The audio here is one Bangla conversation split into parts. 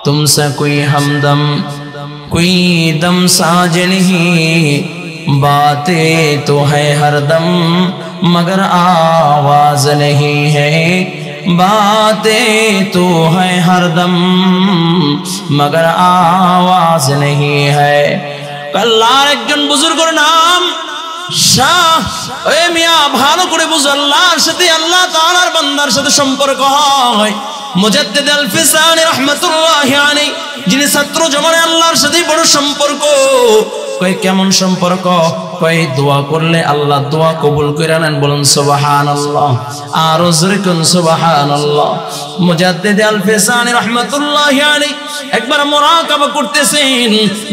तुमसे कोई हमदम कोई दम साज नहीं, बातें तो है हरदम मगर आवाज नहीं है, बातें तो है हरदम मगर आवाज नहीं है। আল্লাহর একজন বুজুর্গের নাম শাহ। এ মিয়া ভালো করে বুঝ, আল্লাহর সাথে আল্লাহ তাআলার বান্দার সাথে সম্পর্ক হয়। মুজাদ্দিদ আল ফিসানি রাহমাতুল্লাহি আলাইহি, যিনি ছাত্র জমানে আল্লাহর সাথে বড় সম্পর্ক। কই কেমন সম্পর্ক? কই দোয়া করলে আল্লাহ দোয়া কবুল করে নেন, বলুন সুবহানাল্লাহ। আর জোরে কোন সুবহানাল্লাহ। মুজাদ্দিদ আল ফিসানি রাহমাতুল্লাহি আলাইহি একবার মুরাকাবা করতেছেন,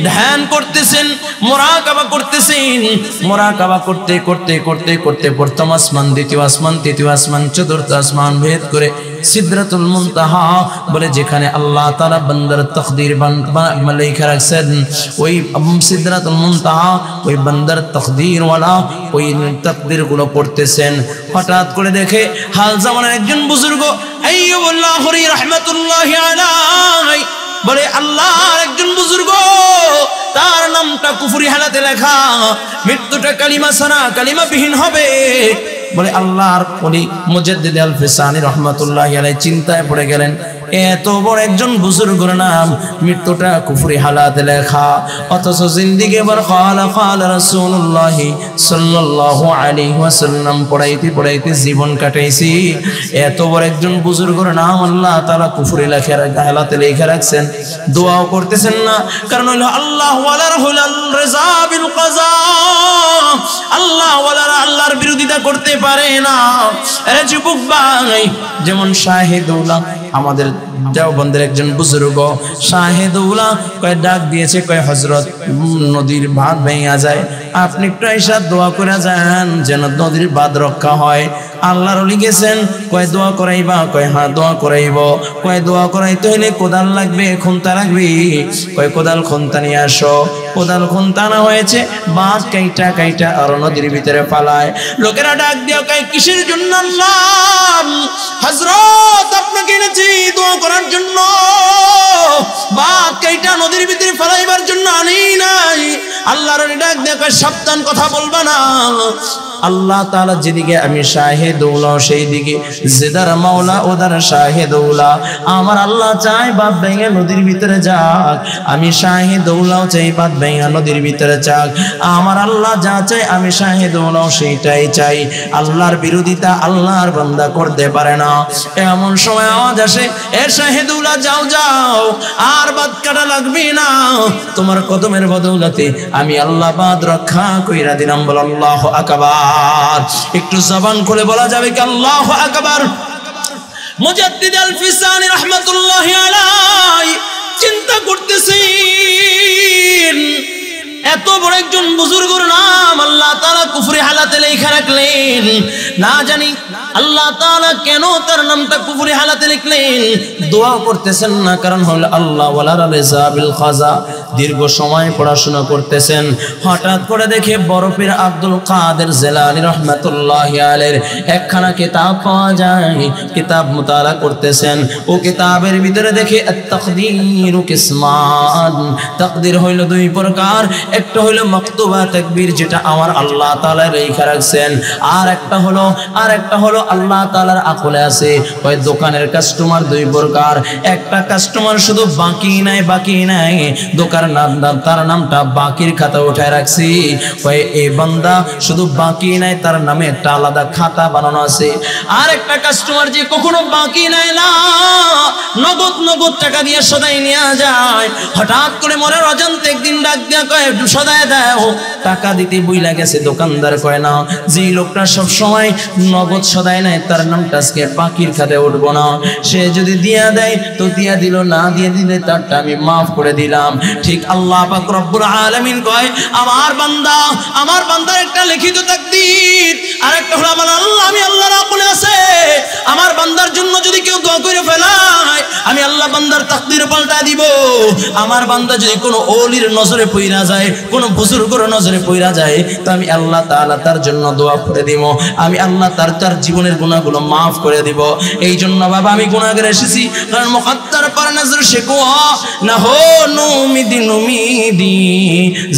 ধ্যান করতেছেন, মুরাকাবা করতেছেন। মুরাকাবা করতে করতে করতে করতে প্রথম আসমান, দ্বিতীয় আসমান, তৃতীয় আসমান, চতুর্থ আসমান ভেদ করে সিদরাতুল মুনতাহা বলে যেখানে আল্লাহ তাআলা বান্দার তাকদীর লেখা রাখছেন, ওই সিদরাতুল মুনতাহা ওই বান্দার তাকদীর ওয়ালা ওই তাকদীর গুলো পড়তেছেন। হঠাৎ করে দেখে হাল জামানের একজন বুজুর্গ আইয়ুবুল্লাহ হরি রাহমাতুল্লাহি আলাইহি বলে আল্লাহর একজন বুজুর্গ, তার নামটা কুফরি হালাতে লেখা, মৃত্যুটা কালিমা ছাড়া কালিমা বিহীন হবে। বলে আল্লাহর ওলি মুজাদ্দিদ আল ফিসানি রাহমাতুল্লাহি আলাইহি চিন্তায় পড়ে গেলেন, এত বড় একজন বুজুর্গের নাম, মৃত্যুটা কুফরি হালাতে লেখা, অথচ জিন্দেগি ভর ক্বালা রাসূলুল্লাহ সাল্লাল্লাহু আলাইহি ওয়াসাল্লাম পড়াইতে পড়াইতে জীবন কাটাইছি। এত বড় একজন বুজুর্গের নাম আল্লাহ তাআলা কুফরি হালাতে লেখা রাখছেন, দোয়াও করতেছেন না। কারণ হলো আল্লাহ ওয়ালার হুলাল রিজা বিল কাযা, আল্লাহ ওয়ালারা আল্লাহর বিরোধিতা করতে পারে না। আরে যুবক ভাই, যেমন শাহেদউল্লাহ আমাদের দেওবন্দের একজন বুজুর্গ শাহেদউল্লাহ কয় ডাক দিয়েছে, কয় হযরত নদীর বাঁধ ভেঙে যায়, আপনি একটু এসে দোয়া করে যান যেন নদীর বাঁধ রক্ষা হয়। আল্লাহর ওলি গেছেন, কয় দোয়া করাইবা? কয় হ্যাঁ দোয়া করাইব। কয় দোয়া করাইতে হইলে কোদাল লাগবে, খুন্তা লাগবে। কয় কোদাল খুন্তা নিয়ে আসো। কোদাল খুন্তা না হয়েছে, বাঁধ কাইটা কাইটা আর নদীর ভিতরে পালায়। লোকেরা ডাক দিয়া কয় কিসের জন্য? আল্লাহ হযরত আপনাকে এনেছি দোয়া করার জন্য, বাঁধ কাইটা নদীর ভিতরে ফেলাইবার জন্য আনি নাই। আল্লাহর ডাক দিয়া কয় সাবধান, কথা বলবা না। আল্লাহ তাআলা যেদিকে আমি শাহেদউল্লাহ সেই দিকে, যেদার মাওলা ওদার শাহেদউল্লাহ। আমার আল্লাহ চাই বাঁধ ভেঙে নদীর ভিতরে যাক, আমি শাহেদউল্লাহ চাই বাঁধ ভেঙে নদীর ভিতরে যাক। আমার আল্লাহ যা চাই আমি শাহেদউল্লাহ সেইটাই চাই। আল্লাহর বিরোধিতা আল্লাহর বান্দা করতে পারে না। এমন সময় আওয়াজ আসে, এ শাহেদউল্লাহ যাও যাও, আর বাঁধ কাটা লাগবে না, তোমার কদমের বদৌলতে আমি আল্লাহ বাঁধ রক্ষা কইরা দিলাম। বল আল্লাহু আকবার। একটু জবান খুলে বলা যাবে কি আল্লাহু আকবার? মুজাদ্দিদ আল ফিসানি রাহমাতুল্লাহি আলাইহি চিন্তা করতেছেন, এত বড় একজন বুজুর্গের নাম আল্লাহ তাআলা কুফরি হালাতে লেখা রাখলেন। না জানি আল্লাহ তাআলা কেন তার নামটা কুফরি হালাতে লিখলেন। দোয়া করতেছেন না, কারণ হলো আল্লাহ ওয়ালা রিজা বিল কাযা। দীর্ঘ সময় পড়াশোনা করতেছেন, হঠাৎ করে দেখে বড় পীর আব্দুল কাদের জিলানী রাহমাতুল্লাহি আলাইহির একখানা কিতাব পাওয়া যায়। কিতাব মুতালা করতেছেন, ও কিতাবের ভিতরে দেখে আত-তাকদীরু কিসমান, তাকদীর হইল দুই প্রকার। একটা হলো মাকতুবা তাকবীর, যেটা আমার আল্লাহ তাআলা লেখা রাখছেন, আর একটা হলো আল্লাহ তাআলার আকলে আছে। ওই দোকানের কাস্টমার দুই প্রকার, একটা কাস্টমার শুধু বাকি নাই দোকান তার নামটা বাকির খাতা উঠায় রাখছি। ওই এই বান্দা শুধু বাকি নাই, তার নামে একটা আলাদা খাতা বানানো আছে। আর একটা কাস্টমার যে কখনো বাকি নাই না, নগদ টাকা দিয়ে সদাই নিয়ে যায়। হঠাৎ করে মনের অজান্তে একদিন ডাক দিয়া কয় সদাই দাও, টাকা দিতে বইলা গেছে। দোকানদার কয় না, যে লোকটা সব সময় নগদ সদাই নাই তার নামটা আজকে বাকির খাতায় উঠবো না। সে যদি দিয়া দেয় তো দিয়া দিল, না দিয়ে দিলে তারটা আমি মাফ করে দিলাম। ঠিক আল্লাহ পাক রব্বুল আলামিন কয় আমার বান্দার একটা লিখিত তাকদীর, আর একটা হলো আমি আল্লাহর আকলে আছে। আমার বান্দার জন্য যদি কেউ দোয়া করে ফেলায়, আমি আল্লাহ বান্দার তাকদীর পাল্টা দিব। আমার বান্দা যদি কোনো ওলির নজরে পইরা যায়, কোনো বুজুর্গের নজরে পইরা যায়, তো আমি আল্লাহ তাআলা তার জন্য দোয়া করে দিব। আমি আল্লাহ তার জীবন জীবনের গুনাহগুলো মাফ করে দিব। এই জন্য বাবা আমি গুনাহগার এসেছি, কারণ মুকদ্দার पर नजर शिकवा न हो नुमिदी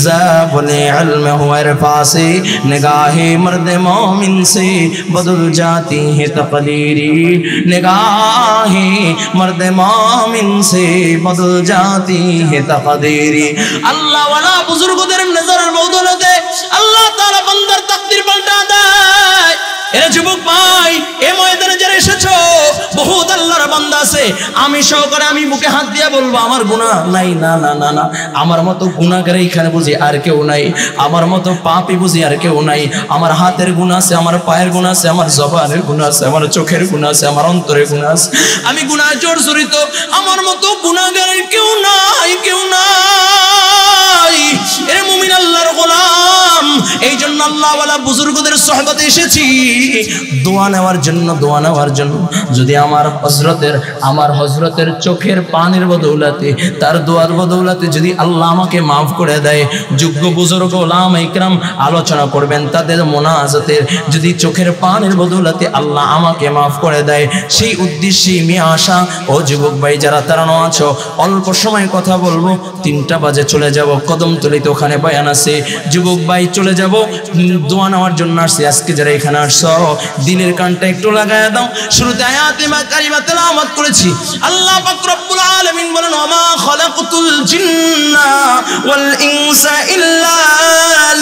जा बोले इल्म हुआ इरफासे निगाहे मर्द मोमिन से बदल जाती है तकदीरी निगाहे मर्द मोमिन से बदल जाती है तकदीरी। अल्लाह वाला बुजुर्गों नजर बदौलते अल्लाह ताला बंदर तकदीर पलटा देय। এ যুবক ভাই, এ ময়দানে যারা এসেছো বহুত আল্লাহর বান্দা আছে, আমি সহকারে আমি বুকে হাত দিয়ে বলবো আমার গুনাহ নাই। না না না না, আমার মতো গুনাহগার এখানে বুঝি আর কেউ নাই, আমার মতো পাপী বুঝি আর কেউ নাই। আমার হাতের গুনাহ আছে, আমার পায়ের গুনাহ আছে, আমার জবানের গুনাহ আছে, আমার চোখের গুনাহ আছে, আমার অন্তরের গুনাহ আছে। আমি গুনাহে জর্জরিত, আমার মতো গুনাহগারের কেউ নাই, কেউ নাই। এ মুমিন আল্লাহর গোলাম, এই জন্য আল্লাহ ওয়ালা বুজুর্গদের সোহবতে এসেছি দোয়া নেওয়ার জন্য, দোয়া নেওয়ার জন্য। যদি আমার হযরতের চোখের পানির বদৌলতে, তার দোয়ার বদৌলতে যদি আল্লাহ আমাকে মাফ করে দেয়, যোগ্য বুজুর্গ উলামা ইকরাম আলোচনা করবেন তাদের মোনাজাতের, যদি চোখের পানির বদৌলতে আল্লাহ আমাকে মাফ করে দেয়, সেই উদ্দেশ্যেই আমি আশা। ও যুবক ভাই যারা তারানো আছো, অল্প সময় কথা বলবো, 3টা বাজে চলে যাব কদমতলিতে, ওখানে বয়ান আছে। যুবক ভাই চলে যাব, দোয়া নেওয়ার জন্য আসছি। আজকে যারা এখানে আসছো দিলের কানটা একটু লাগায়া দাও। শুরুতে আয়াতে কারিমা তেলাওয়াত করেছি। আল্লাহ পাক রব্বুল আলামিন বলেন ওমা খালাকতুল জিন্না ওয়াল ইনসা ইল্লা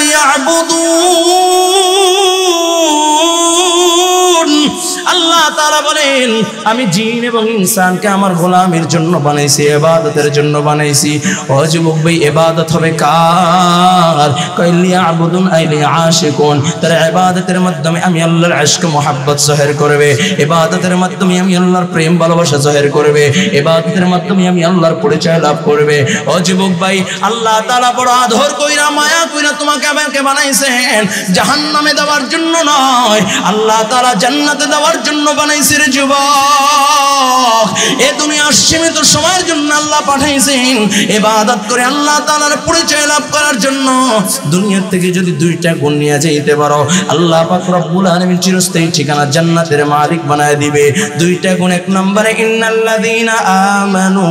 লিয়াবুদুন। আল্লাহ তাআলা বলেন আমি জিন এবং ইনসানকে আমার গোলামের জন্য বানাইছি, ইবাদতের জন্য বানাইছি। ও যুবক ভাই, ইবাদত হবে কার? কাইলিয়া আবুদুন আইলি আশিকুন। তার ইবাদতের মাধ্যমে আমি আল্লাহর ইশক মোহাব্বত জাহির করবে, ইবাদতের মাধ্যমে আমি আল্লাহর প্রেম ভালোবাসা জাহির করবে, ইবাদতের মাধ্যমে আমি আল্লাহর পরিচয় লাভ করবে। ও যুবক ভাই, আল্লাহ তাআলা বড় আদর কইরা মায়া কইরা তোমাকে আমাকে বানাইছেন জাহান্নামে দেওয়ার জন্য নয়, আল্লাহ তাআলা জান্নাতে দেওয়ার জন্য বানাইছে রে যুবক। এ দুনিয়ার সীমিত সময়ের জন্য আল্লাহ পাঠাইছেন ইবাদত করে আল্লাহ তাআলার পরিচয় লাভ করার জন্য। দুনিয়ার থেকে যদি 2টা গুণ নিয়ে যাইতে পারো, আল্লাহ পাক রব্বুল আলামিন চিরস্থায়ী ঠিকানা জান্নাতের মালিক বানায় দিবে। 2টা গুণ, 1 নম্বরে ইন্নাল্লাযীনা আমানু,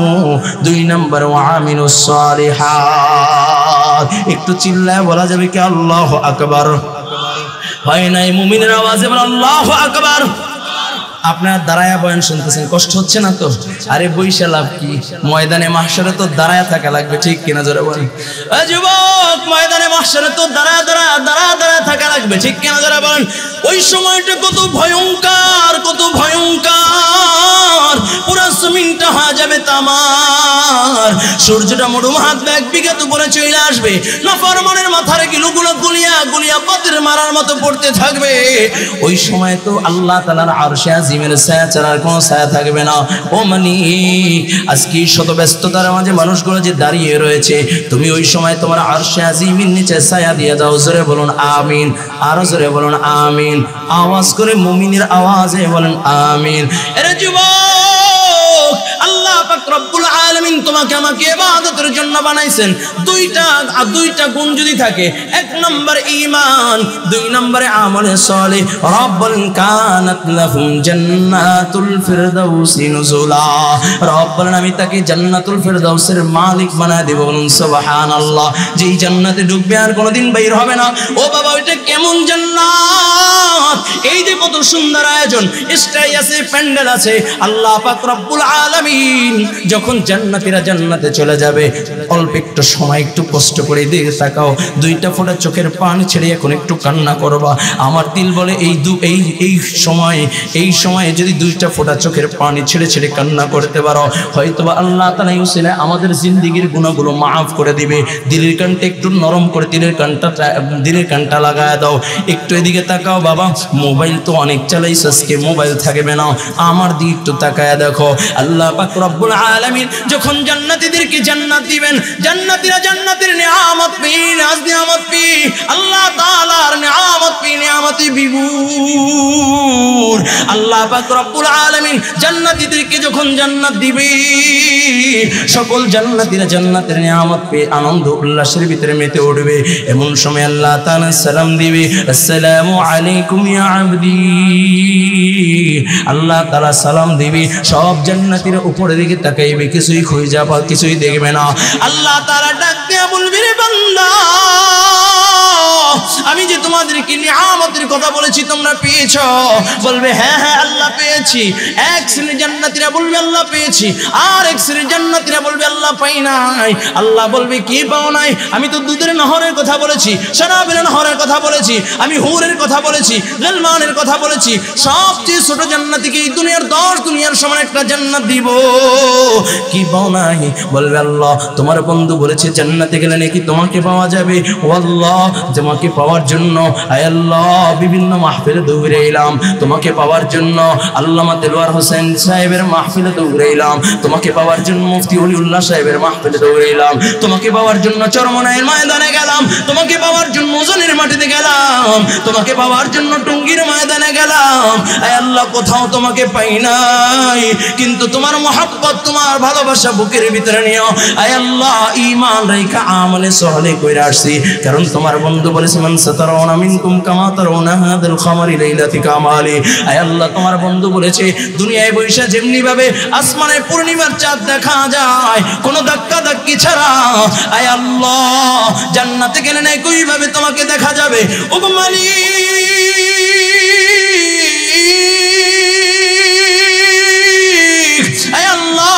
2 নম্বরে ওয়া আমিলুস সালিহাত। একটু চিল্লায় বলা যাবে কি আল্লাহু আকবার? হয় নাই মুমিনের আওয়াজে বল আল্লাহু আকবার। আপনারা দাঁড়ায়া বয়ান শুনতেছেন, কষ্ট হচ্ছে না তো? আরে বইসা লাভ কি? ময়দানে মাহশারে তো দাঁড়ায়া থাকা লাগবে, ঠিক কিনা জোরে বলেন? যুবক, ময়দানে মাহশারে তো দাঁড়ায়া থাকা লাগবে, ঠিক কিনা জোরে বলেন? ওই সময়টা কত ভয়ঙ্কর, কত ভয়ঙ্কর। পুরো জমিনটা হয়ে যাবে তামার, সূর্যটা মরুম হাত এক বিঘাত উপরে চলে আসবে, নাফরমানের মাথার গিলুগুলো গুলিয়া গুলিয়া পাতের মারার মতো পড়তে থাকবে। ওই সময় তো আল্লাহ তাআলার আরশে আজিমের ছায়া ছাড়ার কোনো ছায়া থাকবে না। ও মানি, আজকে শত ব্যস্ততার মাঝে মানুষগুলো যে দাঁড়িয়ে রয়েছে, তুমি ওই সময় তোমার আরশে আজিমের নিচে ছায়া দিয়ে দাও। জোরে বলুন আমিন, আরো জোরে বলুন আমিন, আওয়াজ করে মুমিনের আওয়াজে বলেন আমিন। এরে যুবক, আল্লাহ পাক রব্বুল আলামিন তোমাকে আমাকে ইবাদতের জন্য বানাইছেন। 2টা গুণ যদি থাকে, 1 নম্বর ঈমান, 2 নম্বরে আমলে সালেহ। রব্বুল কানাত লাহুম জান্নাতুল ফিরদাউসি নুজুলা। রব বলেন আমি তাকে জান্নাতুল ফিরদাউসের মালিক বানায় দেব। বলুন সুবহানাল্লাহ। যেই জান্নাতে ঢুকবে আর কোনোদিন বাইর হবে না। ও বাবা, ওইটা কেমন জান্নাত? এই যে কত সুন্দর আয়োজন, স্টেজ আছে, প্যান্ডেল আছে। আল্লাহ পাক রব্বুল আলামিন যখন জান্নাতীরা জান্নাতে চলে যাবে, অল্প একটু সময় একটু কষ্ট করে দিয়ে তাকাও, 2টা ফোঁটা চোখের পানি ছেড়ে এখন একটু কান্না করবা। আমার দিল বলে এই সময়ে যদি 2টা ফোঁটা চোখের পানি ছেড়ে ছেড়ে কান্না করতে পারো, হয়তোবা আল্লাহ তাআলা ইউসিলা আমাদের জিন্দেগির গুনাহগুলো মাফ করে দিবে। দিলের কানটা একটু নরম করে দিলের কানটা লাগায় দাও। একটু এদিকে তাকাও বাবা, মোবাইল তো অনেক চালাইছ, আজকে মোবাইল থাকবে না। আমার দিকে একটু তাকায় দেখো। আল্লাহ পাক রব্বুল আলামিন যখন যখন জান্নাতীদেরকে জান্নাত দিবেন, জান্নাতীরা জান্নাতের নিয়ামত পেয়ে, নাজ নিয়ামত পেয়ে, আল্লাহ তাআলার নিয়ামত পেয়ে নিয়ামতে বিভোর। আল্লাহ পাক রব্বুল আলামিন জান্নাতীদেরকে যখন জান্নাত দিবে, সকল জান্নাতীরা জান্নাতের নিয়ামত পেয়ে আনন্দ উল্লাসের ভিতরে মেতে উঠবে। এমন সময় আল্লাহ তাআলা সালাম দিবে, আসসালামু আলাইকুম ইয়া আবদি। আল্লাহ তাআলা সালাম দিবে, সব জান্নাতীরা উপরের দিকে তাকাইবে, কিছুই খুঁজে যাবে, কিছুই দেখবে না। আল্লাহ তাআলা ডাক দিয়ে বলবে, রে বান্দা, আমি যে তোমাদেরকে নিয়ামতের কথা বলেছি তোমরা পেয়েছো? বলবে হ্যাঁ হ্যাঁ আল্লাহ পেয়েছি। এক শ্রেণীর জান্নাতীরা বলবে আল্লাহ পেয়েছি, আর এক শ্রেণীর জান্নাতীরা বলবে আল্লাহ পাই নাই। আল্লাহ বলবে কি পাও নাই? আমি তো দুধের নহরের কথা বলেছি, শরাবের নহরের কথা বলেছি, আমি হুরের কথা বলেছি, গলমানের কথা বলেছি। সবচেয়ে ছোট জান্নাতীকে এই দুনিয়ার 10 দুনিয়ার সমান একটা জান্নাত দিব। কি পাও নাই? বলবে আল্লাহ তোমার বন্ধু বলেছে জান্নাতে গেলে নাকি তোমাকে পাওয়া যাবে। ও আল্লাহ, তোমাকে পাওয়ার জন্য আয় আল্লাহ বিভিন্ন মাহফিলে দৌড়ে এলাম, তোমাকে পাওয়ার জন্য আল্লামা দেলোয়ার হোসেন সাহেবের মাহফিলে দৌড়ে এলাম, তোমাকে পাওয়ার জন্য মুফতি ওলিউল্লাহ সাহেবের মাহফিলে দৌড়ে এলাম, তোমাকে পাওয়ার জন্য চরমনাইয়ের ময়দানে গেলাম, তোমাকে পাওয়ার জন্য ওজনের মাটিতে গেলাম, তোমাকে পাওয়ার জন্য টঙ্গীর ময়দানে গেলাম। আয় আল্লাহ কোথাও তোমাকে পাই নাই, কিন্তু তোমার মহব্বত তোমার ভালোবাসা বুকের ভিতরে নিও। আয় আল্লাহ ঈমান রাইখা আমলে সহলে কইরা আসছি, কারণ তোমার বন্ধু বলেছে মান সাতারাউনা মিনকুম কামা তারাউনা হাদাল খামারি লাইলাতি কামালি। আয় আল্লাহ তোমার বন্ধু বলেছে দুনিয়ায় বৈশা যেমনি ভাবে আসমানে পূর্ণিমার চাঁদ দেখা যায় কোন ধাক্কা ধাক্কি ছাড়া, আয় আল্লাহ জান্নাতে গেলে না কই ভাবে তোমাকে দেখা যাবে। ও মালিক, আয় আল্লাহ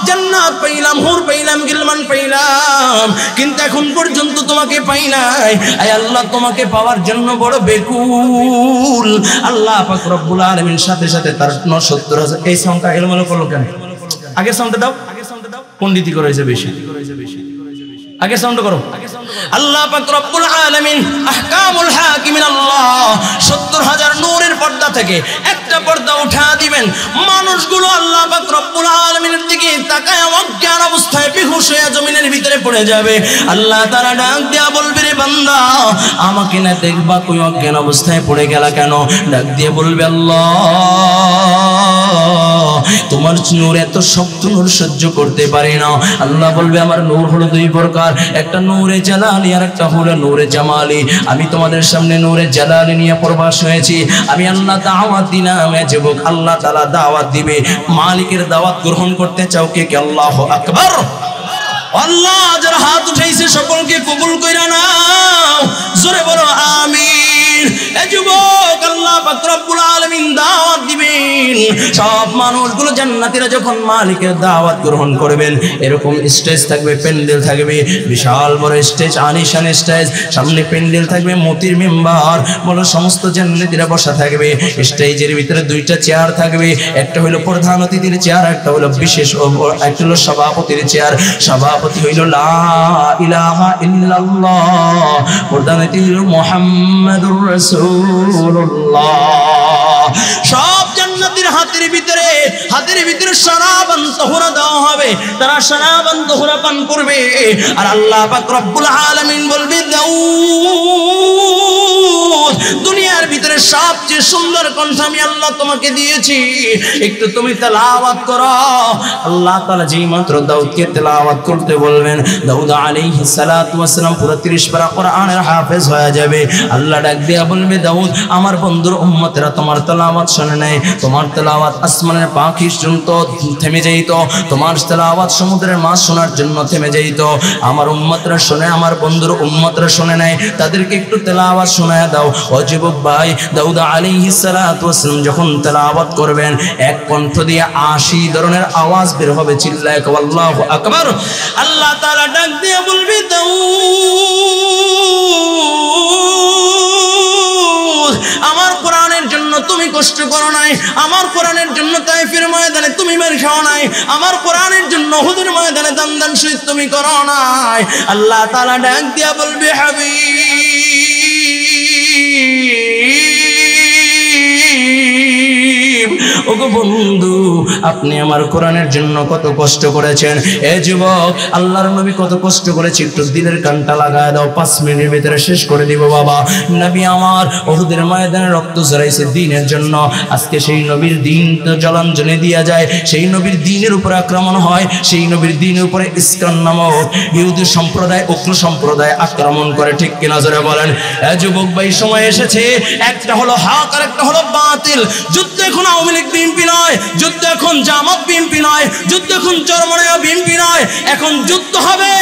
জান্নাত পাইলাম, হুর পাইলাম, গিলমান পাইলাম, কিন্তু এখন পর্যন্ত তোমাকে পাই নাই। আয় আল্লাহ তোমাকে পাওয়ার জন্য বড় বেকুল। আল্লাহ পাক রব্বুল আলামিন সাথে সাথে তার 70,000 এই সাউন্ডটা এলোমেলো করলো কেন? আগে সাউন্ডটা দাও, পণ্ডিতি করেছে বেশি, আগে সাউন্ড করো। আল্লাহ পাক রব্বুল আলামিন আহকামুল হাকিমিন আল্লাহ 70,000 নূরের পর্দা থেকে একটা পর্দা উঠা দিবেন। মানুষগুলো আল্লাহ পাক রব্বুল আলামিনের দিকে তাকায় অজ্ঞান অবস্থায় বেহুশ হয়ে জমিনের ভিতরে পড়ে যাবে। আল্লাহ তাআলা ডাক দিয়া বলবে, রে বান্দা আমাকে না দেখবা কই অজ্ঞান অবস্থায় পড়ে গেলা কেন? ডাক দিয়ে বলবে আল্লাহ তোমার নূর এত শক্ত, নূর সহ্য করতে পারে না। আল্লাহ বলবে আমার নূর হলো 2 প্রকার, একটা নূরে জালালি আর একটা হলো নূরে জামালি। আমি তোমাদের সামনে নূরে জালালি নিয়ে প্রবাস হয়েছি। আমি আল্লাহ দাওয়াত দিলাম, যুবক আল্লাহ তাআলা দাওয়াত দিবে, মালিকের দাওয়াত গ্রহণ করতে চাও কে কে? আল্লাহু আকবার। আল্লাহ যারা হাত উঠাইছে সকলকে কবুল কইরা নাও, জোরে বলো আমিন। এ যুবক আল্লাহ পাক রব্বুল আলামিন দাওয়াত দিবেন, সব মানুষগুলো জান্নাতীরা যখন মালিকের দাওয়াত গ্রহণ করবেন, এরকম স্টেজ থাকবে, প্যান্ডেল থাকবে, বিশাল বড় স্টেজ, আনিশান স্টেজ, সামনে প্যান্ডেল থাকবে, মতির মেম্বার বলো সমস্ত জান্নাতীরা বসা থাকবে। স্টেজের ভিতরে 2টা চেয়ার থাকবে, একটা হলো প্রধান অতিথির চেয়ার, একটা হলো বিশেষ, একটা হলো সভাপতির চেয়ার। সভাপতি হইল লা ইলাহা ইল্লাল্লাহ, প্রধান অতিথি হইল মুহাম্মাদুর রাসূলুল্লাহ। সব জান্নাতীর হাতের ভিতরে শরাবান তাহুরা দেওয়া হবে, তারা শরাবান তাহুরা পান করবে। আর আল্লাহ পাক রব্বুল আলামিন বলবে দাউদ দুনিয়ার ভিতরে সবচেয়ে সুন্দর কণ্ঠ আমি আল্লাহ তোমাকে দিয়েছি, একটু তুমি তেলাওয়াত করো। আল্লাহ তাআলা যেই মাত্র দাউদকে তেলাওয়াত করতে বলবেন, দাউদ আলাইহিস সালাতু ওয়াস সালাম পুরো 30 পারা কোরআনের হাফেজ হয়ে যাবে। আল্লাহ ডাক দিয়া বলবে দাউদ আমার বন্ধুর উম্মতেরা তোমার তেলাওয়াত শুনে নাই, তোমার তেলাওয়াত আসমানের পাখি শুনতো থেমে যাইতো, তোমার তেলাওয়াত সমুদ্রের মাছ শোনার জন্য থেমে যাইতো। আমার উম্মতরা শুনে, আমার বন্ধুর উম্মতরা শুনে নাই, তাদেরকে একটু তেলাওয়াত শোনায় দাও। ও যুবক ভাই, দাউদ আলাইহিস সালাতু ওয়াস সালাম যখন তেলাওয়াত করবেন, এক কণ্ঠ দিয়ে 80 ধরনের আওয়াজ বের হবে, চিল্লায় আল্লাহু আকবার। আল্লাহ তাআলা ডাক দিয়ে বলবে দাউদ আমার কোরআনের জন্য তুমি কষ্ট করো নাই, আমার কোরআনের জন্য তাইফের ময়দানে তুমি মার খাও নাই, আমার কোরআনের জন্য উহুদের ময়দানে দান শহীদ তুমি করো নাই। আল্লাহ তাআলা ডাক দিয়া বলবে হাবিব হাবিব, ওগো বন্ধু, আপনি আমার কোরআনের জন্য কত কষ্ট করেছেন। এ যুবক, আল্লাহর নবী কত কষ্ট করেছে, একটু দিলের কানটা লাগায় দাও, 5 মিনিটের ভিতরে শেষ করে দিব বাবা। নবী আমার উহুদের ময়দানে রক্ত ঝরাইছে দ্বীনের জন্য। আজকে সেই নবীর দ্বীন তো জলাঞ্জলি দিয়া যায়, সেই নবীর দ্বীনের উপরে আক্রমণ হয়, সেই নবীর দ্বীনের উপরে ইসকান নামক ইহুদি সম্প্রদায়, উগ্র সম্প্রদায় আক্রমণ করে। ঠিক কিনা জোরে বলেন। যুবক ভাই, সময় এসেছে, একটা হলো হক আর একটা হলো বাতিল। যুদ্ধ এখন আওয়ামী লীগ বিএনপি নয়, যুদ্ধ এখন জামাত বিএনপি নয়, যুদ্ধ এখন চরমনায় বিএনপি নয়, এখন যুদ্ধ হবে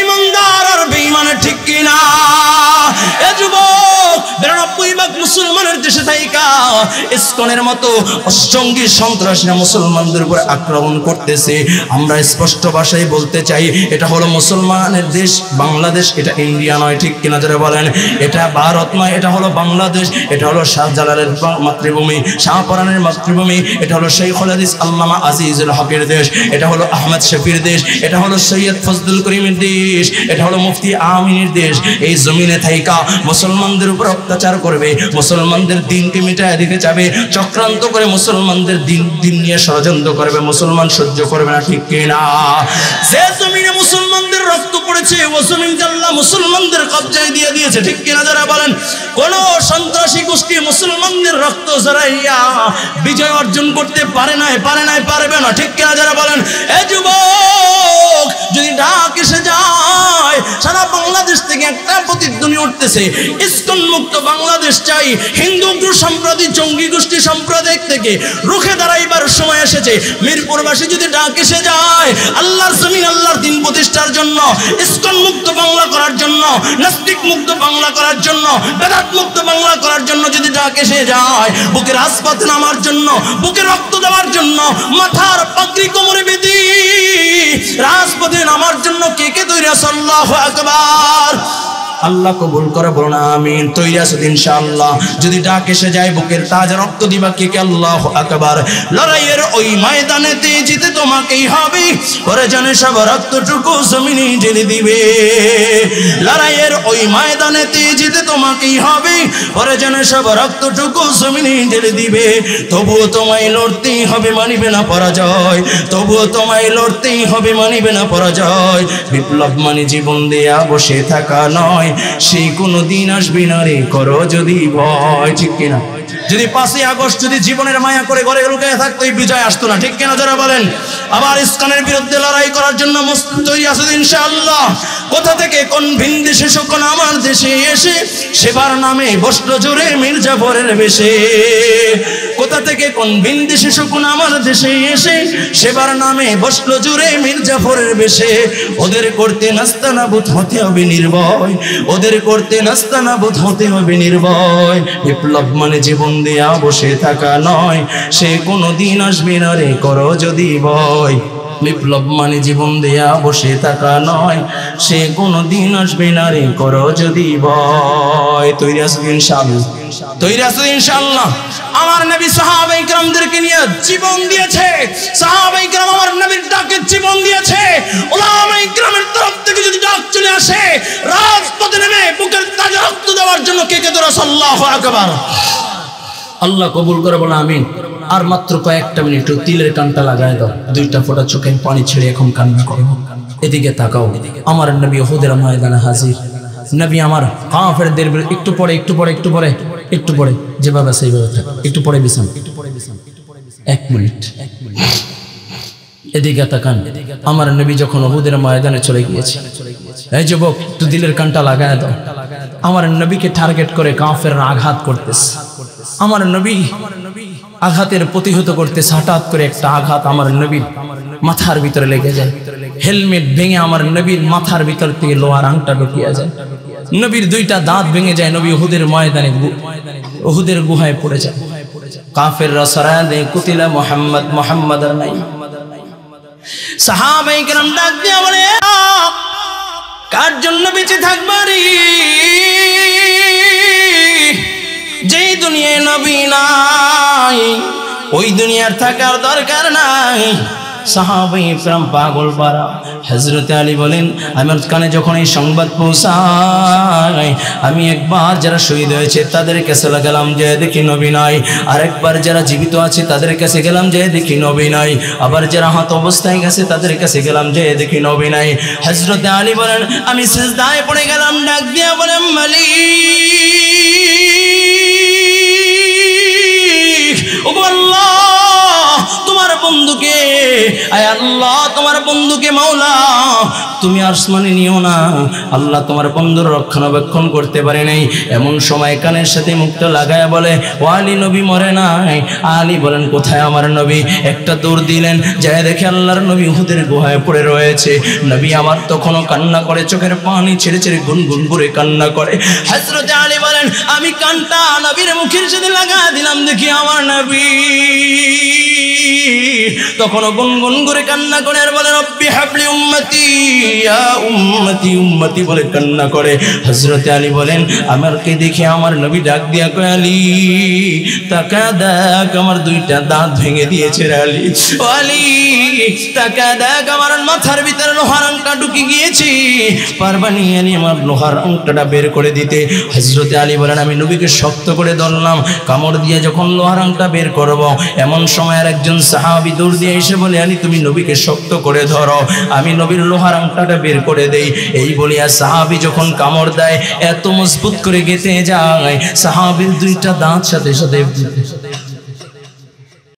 ইমানদার আর বেঈমানের। ঠিক কিনা? এ যুবক, 92% মুসলমানের দেশে থাইকা ইসকনের মতো অসংখ্য সন্ত্রাসীরা মুসলমানদের উপর আক্রমণ করতেছে। আমরা স্পষ্ট ভাষায় বলতে চাই, এটা হলো মুসলমানের দেশ বাংলাদেশ, এটা ইন্ডিয়া নয়। ঠিক কিনা যারা বলেন? এটা ভারত নয়, এটা হলো বাংলাদেশ। এটা হলো শাহজালালের মাতৃভূমি, শাহপরানের মাতৃভূমি। এটা হলো শাইখুল হাদিস আল্লামা আজিজুল হকের দেশ। এটা হলো আহমদ শফির দেশ। এটা হলো সৈয়দ ফজলুল করিমের দেশ। এটা হলো মুফতি আমিনের দেশ। এই জমিনে থাইকা মুসলমানদের উপর অত্যাচার করবে, মুসলমানদের দিনকে মিটায় দিতে যাবে, চক্রান্ত করে মুসলমানদের দিন নিয়ে ষড়যন্ত্র করবে, মুসলমান সহ্য করবে না। ঠিক কিনা? যে জমিনে মুসলমানদের রক্ত পড়েছে, ও জমিন আল্লাহ মুসলমানদের কবজায় দিয়ে দিয়েছে। ঠিক কিনা যারা বলেন? কোন সন্ত্রাসী গোষ্ঠী মুসলমানদের রক্ত ঝরাইয়া বিজয় অর্জন করতে পারে নাই, পারবে না। ঠিক কিনা যারা বলেন? এ যুবক, যদি ডাক এসে যায়, সারা বাংলাদেশ থেকে একটা প্রতিধ্বনি উঠতেছে, ইসকন মুক্ত বাংলাদেশ চাই। হিন্দু সম্প্রদায়, জঙ্গি গোষ্ঠী সম্প্রদায় থেকে রুখে দাঁড়াইবার সময় এসেছে। মিরপুরবাসী যদি ডাক এসে যায়, আল্লাহর জমিন, আল্লাহর দিন প্রতিষ্ঠার জন্য, ইসকন মুক্ত বাংলা করার জন্য, নাস্তিক মুক্ত বাংলা করার জন্য, বেদাত মুক্ত বাংলা করার জন্য যদি ডাক এসে যায়, বুকের রাজপথে নামার জন্য, বুকে রক্ত দেওয়ার জন্য, মাথার পাগড়ি কোমরে বেঁধে রাজপথে নামার জন্য কে কে তৈরি আছে? আল্লাহু আকবার। আল্লাহ কবুল করে, বলুন আমিন। তৈরি আছো ইনশাআল্লাহ? যদি ডাক এসে যায়, বুকের তাজা রক্ত দিবা কে কে? আল্লাহু আকবার। লড়াইয়ের ওই ময়দানেতে জিতে তোমাকেই হবে, পরে জানে সব রক্তটুকু জমিনে ঢেলে দিবে। লড়াইয়ের ওই ময়দানেতে জিতে তোমাকেই হবে, পরে জানে সব রক্তটুকু জমিনে ঢেলে দিবে। তবুও তোমায় লড়তেই হবে, মানিবে না পরাজয়। তবুও তোমায় লড়তেই হবে, মানিবে না পরাজয়। বিপ্লব মানে জীবন দেয়া বসে থাকা নয়, সেই কোনো দিন আসবে না রে, করো যদি ভয়। ঠিক কিনা? যদি 5ই আগস্ট যদি জীবনের মায়া করে ঘরে লুকিয়ে থাকতো, এই বিজয় আসতো না। ঠিক কিনা যারা বলেন? আবার ইসলামের বিরুদ্ধে লড়াই করার জন্য তৈরি আছে ইনশাআল্লাহ। কোথা থেকে কোন ভিন দেশে শোকন আমার দেশে এসে সেবার নামে বসলো জোরে মির্জাফরের বেশে। কোথা থেকে কোন ভিন দেশে শোকন আমার দেশে এসে সেবার নামে বসলো জোরে মির্জাফরের বেশে। ওদের করতে নাস্তানাবুদ হতে হবে নির্ভয়, ওদের করতে নাস্তানাবুদ হতে হবে নির্ভয়। বিপ্লব মানে জীবন দেয়া বসে থাকা নয়, সে কোনো দিন আসবে না রে, করো যদি ভয়। বিপ্লব মানে জীবন দেয়া বসে থাকা নয়, সে কোনো দিন আসবে না রে, করো যদি ভয়। তৈরি আছো ইনশাআল্লাহ? তৈরি আছো ইনশাআল্লাহ? আমার নবী সাহাবায়ে কিরামদেরকে নিয়ে জীবন দিয়েছে, সাহাবায়ে কিরাম আমার নবীর ডাকে জীবন দিয়েছে। উলামায়ে কিরামের তরফ থেকে যদি ডাক চলে আসে, রাজপথে নেমে বুকের তাজা রক্ত দেওয়ার জন্য কে কে তোরা? আল্লাহু আকবার। আল্লাহ কবুল করে, বলো আমিন। আর মাত্র কয়েকটা মিনিট তিলের কানটা লাগায় দাও, 2টা ফোঁটা চোখে পানি ছেড়ে এখন কান্না করো। এদিকে তাকাও, আমার নবী উহুদের ময়দানে হাজির। নবী আমার কাফেরদের একটু পরে যেভাবে সেইভাবে থাকে, একটু পরে বিছান, 1 মিনিট। এদিকে তাকান, আমার নবী যখন উহুদের ময়দানে চলে গিয়েছে, এই যুবক তুই দিলের কানটা লাগায় দাও। আমার নবীকে টার্গেট করে কাফেররা আঘাত করতেছে। আমার নবী আঘাতের প্রতিহত করতেছে। হঠাৎ করে একটা আঘাত আমার নবীর মাথার ভিতরে লেগে যায়। হেলমেট ভেঙে আমার নবীর মাথার ভিতর থেকে লোহার আংটা ঢুকিয়ে যায়। নবীর 2টা দাঁত ভেঙে যায়। নবী উহুদের ময়দানে, উহুদের গুহায় পড়ে যায়। কাফেররা সরায় দেয়, কুতিলা মুহাম্মদ, মুহাম্মদ আর নাই। সাহাবায়ে কেরাম ডাক দিয়ে বলে, কার জন্য বেঁচে থাকবারি? যেই দুনিয়ায় নবী নাই, ওই দুনিয়ার থাকার দরকার নাই। সাহাবায়ে ইকরাম পাগল পারা। হযরত আলী বলেন আমার কানে যখন এই সংবাদ পৌঁছায় আমি একবার যারা শহীদ হয়েছে তাদের কাছে গেলাম, যে দেখি নবী নাই। আরেকবার যারা জীবিত আছে তাদের কাছে গেলাম, যে দেখি নবী নাই। আবার যারা হাত অবস্থায় গেছে তাদের কাছে গেলাম, যে দেখি নবী নাই। হযরত আলী বলেন আমি সিজদায় পড়ে গেলাম, ডাক দিয়া বলেন মালিক ও আল্লাহ তোমার বন্ধুকে, আয় আল্লাহ তোমার বন্ধুকে মাওলা তুমি আসমানে নিও না। আল্লাহ তোমার বন্ধুর রক্ষণাবেক্ষণ করতে পারে নাই। এমন সময় কানের সাথে মুখটা লাগায় বলে ও আলী নবী মরে নাই। আলী বলেন কোথায় আমার নবী? একটা দৌড় দিলেন, যায় দেখে আল্লাহর নবী উহুদের গুহায় পড়ে রয়েছে। নবী আমার তখনও কান্না করে, চোখের পানি ছেড়ে ছেড়ে গুনগুন করে কান্না করে। হযরত আলী বলেন আমি কানটা নবীর মুখের সাথে লাগা দিলাম, দেখি আমার নবী তখনও গুনগুন করে কান্না করে আর বলে রব্বি হাবলি উম্মতি ইয়া উম্মতি উম্মতি বলে কান্না করে। হযরত আলী বলেন আমারকে দেখে আমার নবী ডাক দিয়া কয় আলী তাকা দেখ আমার দুইটা দাঁত ভেঙে দিয়েছে রে আলী। ও আলী তাকা দেখ আমার মাথার ভিতরে লোহার আংটা ঢুকে গিয়েছে, পারবানি আলী আমার লোহার আংটাটা বের করে দিতে? হযরত আলী বলেন আমি নবীকে শক্ত করে ধরলাম, কামড় দিয়ে যখন লোহার আংটা বের করব এমন সময় আর একজন সাহাবী দৌড় দিয়ে এসে বলে আলী তুমি নবীকে শক্ত করে ধরো, আমি নবীর লোহার আংটাটা বের করে দেই। এই বলিয়া সাহাবী যখন কামড় দেয় এত মজবুত করে গেঁথে যায় সাহাবীর দুইটা দাঁত সাথে সাথে